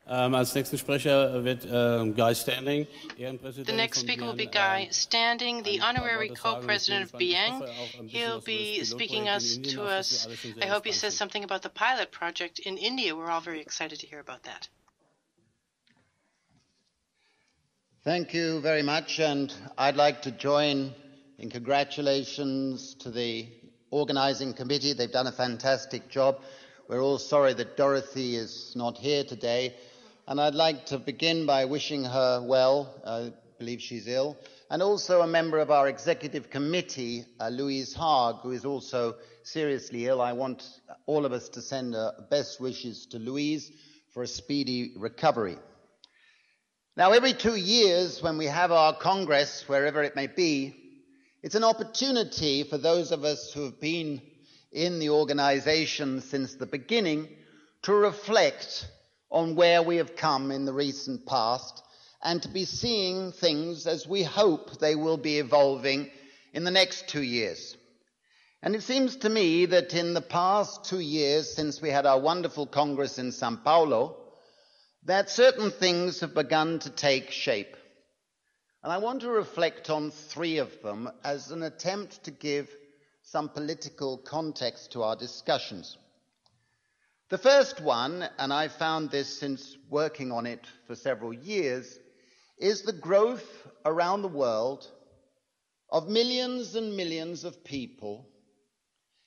Als nächsten Sprecher wird Guy Standing, The next speaker will be Guy Standing, the honorary co-president of BIEN. He'll be speaking to us. I hope he says something about the pilot project in India. We're all very excited to hear about that. Thank you very much, and I'd like to join in congratulations to the organizing committee. They've done a fantastic job. We're all sorry that Dorothy is not here today. And I'd like to begin by wishing her well. I believe she's ill. And also a member of our executive committee, Louise Haag, who is also seriously ill. I want all of us to send best wishes to Louise for a speedy recovery. Now, every 2 years when we have our Congress, wherever it may be, it's an opportunity for those of us who have been in the organization since the beginning to reflect on where we have come in the recent past and to be seeing things as we hope they will be evolving in the next 2 years. And it seems to me that in the past 2 years, since we had our wonderful Congress in Sao Paulo, that certain things have begun to take shape. And I want to reflect on 3 of them as an attempt to give some political context to our discussions. The first one, and I've found this since working on it for several years, is the growth around the world of millions and millions of people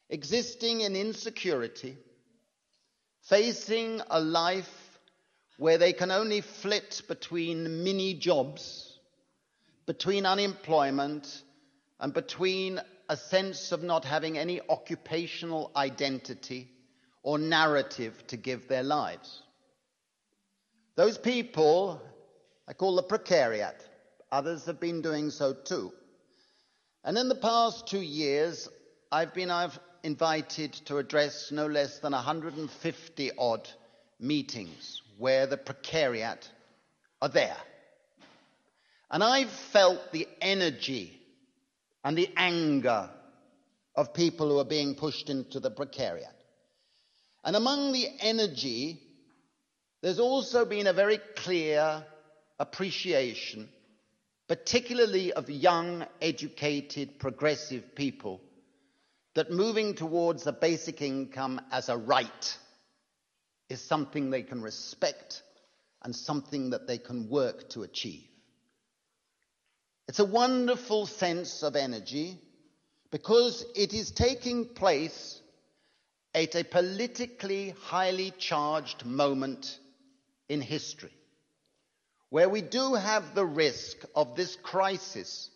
existing in insecurity, facing a life where they can only flit between mini jobs, between unemployment, and between a sense of not having any occupational identity or narrative to give their lives. Those people, I call the precariat. Others have been doing so too. And in the past 2 years, I've been invited to address no less than 150 odd meetings where the precariat are there. And I've felt the energy and the anger of people who are being pushed into the precariat. And among the energy, there's also been a very clear appreciation, particularly of young, educated, progressive people, that moving towards a basic income as a right is something they can respect and something that they can work to achieve. It's a wonderful sense of energy because it is taking place at a politically highly charged moment in history, where we do have the risk of this crisis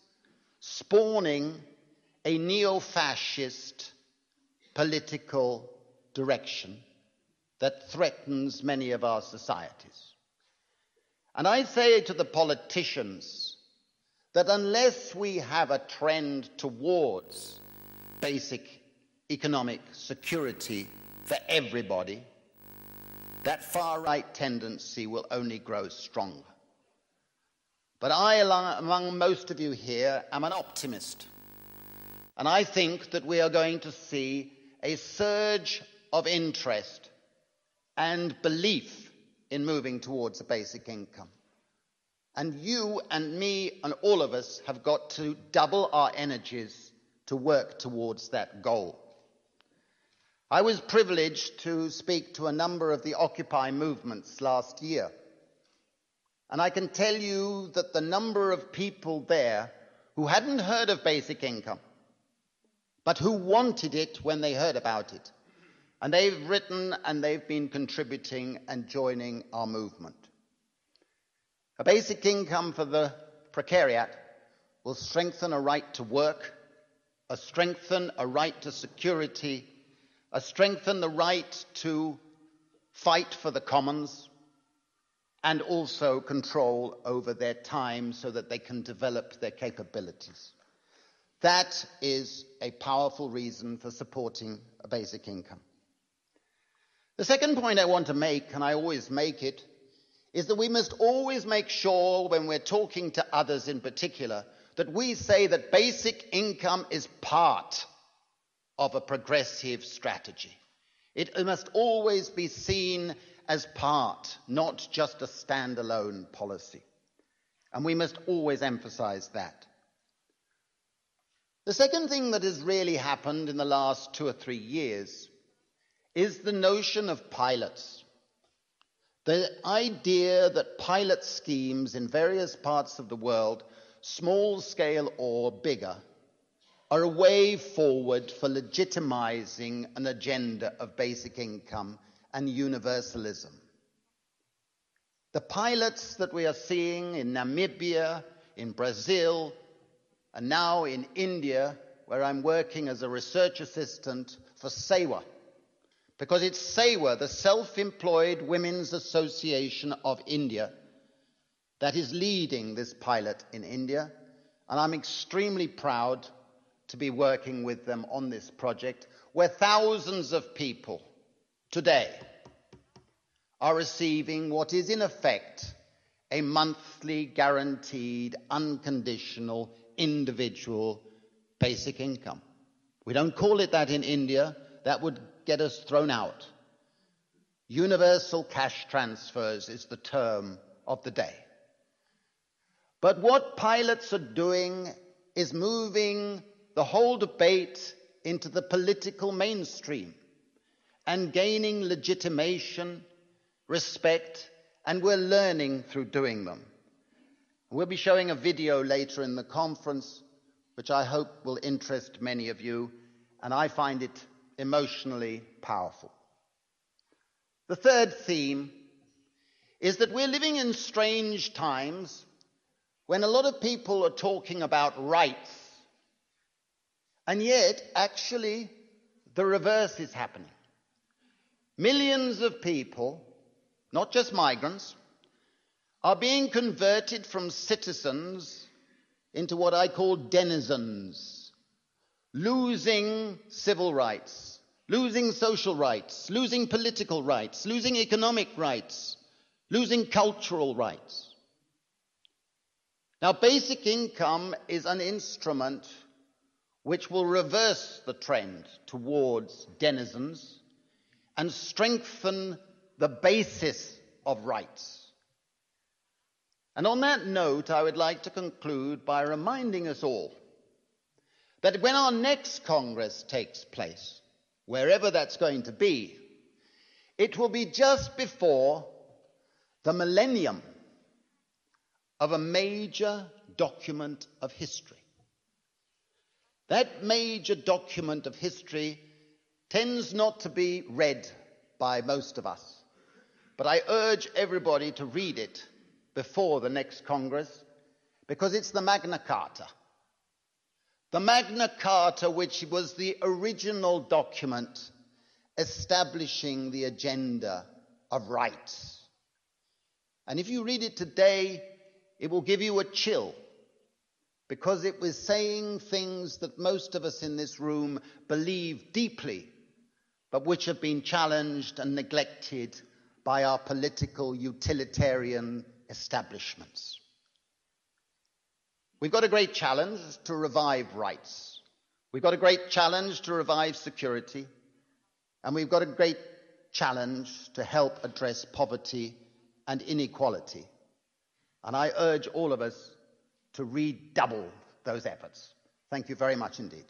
spawning a neo-fascist political direction that threatens many of our societies. And I say to the politicians that unless we have a trend towards basic economic security for everybody, that far-right tendency will only grow stronger. But I, among most of you here, am an optimist. And I think that we are going to see a surge of interest and belief in moving towards a basic income. And you and me and all of us have got to double our energies to work towards that goal. I was privileged to speak to a number of the Occupy movements last year. And I can tell you that the number of people there who hadn't heard of basic income, but who wanted it when they heard about it. And they've written and they've been contributing and joining our movement. A basic income for the precariat will strengthen a right to work, strengthen a right to security, strengthen the right to fight for the commons, and also control over their time so that they can develop their capabilities. That is a powerful reason for supporting a basic income. The second point I want to make, and I always make it, is that we must always make sure when we're talking to others in particular that we say that basic income is part of a progressive strategy. It must always be seen as part, not just a standalone policy. And we must always emphasize that. The second thing that has really happened in the last 2 or 3 years is the notion of pilots. The idea that pilot schemes in various parts of the world, small scale or bigger, are a way forward for legitimizing an agenda of basic income and universalism. The pilots that we are seeing in Namibia, in Brazil, and now in India, where I'm working as a research assistant for SEWA, because it's SEWA, the Self-Employed Women's Association of India, that is leading this pilot in India, and I'm extremely proud to be working with them on this project, where thousands of people today are receiving what is in effect a monthly guaranteed, unconditional, individual basic income. We don't call it that in India. That would get us thrown out. Universal cash transfers is the term of the day. But what pilots are doing is moving the whole debate into the political mainstream and gaining legitimation, respect, and we're learning through doing them. We'll be showing a video later in the conference, which I hope will interest many of you, and I find it emotionally powerful. The third theme is that we're living in strange times when a lot of people are talking about rights, and yet actually the reverse is happening. Millions of people, not just migrants, are being converted from citizens into what I call denizens, losing civil rights, losing social rights, losing political rights, losing economic rights, losing cultural rights. Now, basic income is an instrument which will reverse the trend towards denizens and strengthen the basis of rights. And on that note, I would like to conclude by reminding us all that when our next Congress takes place, wherever that's going to be, it will be just before the millennium of a major document of history. That major document of history tends not to be read by most of us, but I urge everybody to read it before the next Congress, because it's the Magna Carta. The Magna Carta, which was the original document establishing the agenda of rights. And if you read it today, it will give you a chill, because it was saying things that most of us in this room believe deeply, but which have been challenged and neglected by our political utilitarian establishments. We've got a great challenge to revive rights. We've got a great challenge to revive security. And we've got a great challenge to help address poverty and inequality. And I urge all of us to redouble those efforts. Thank you very much indeed.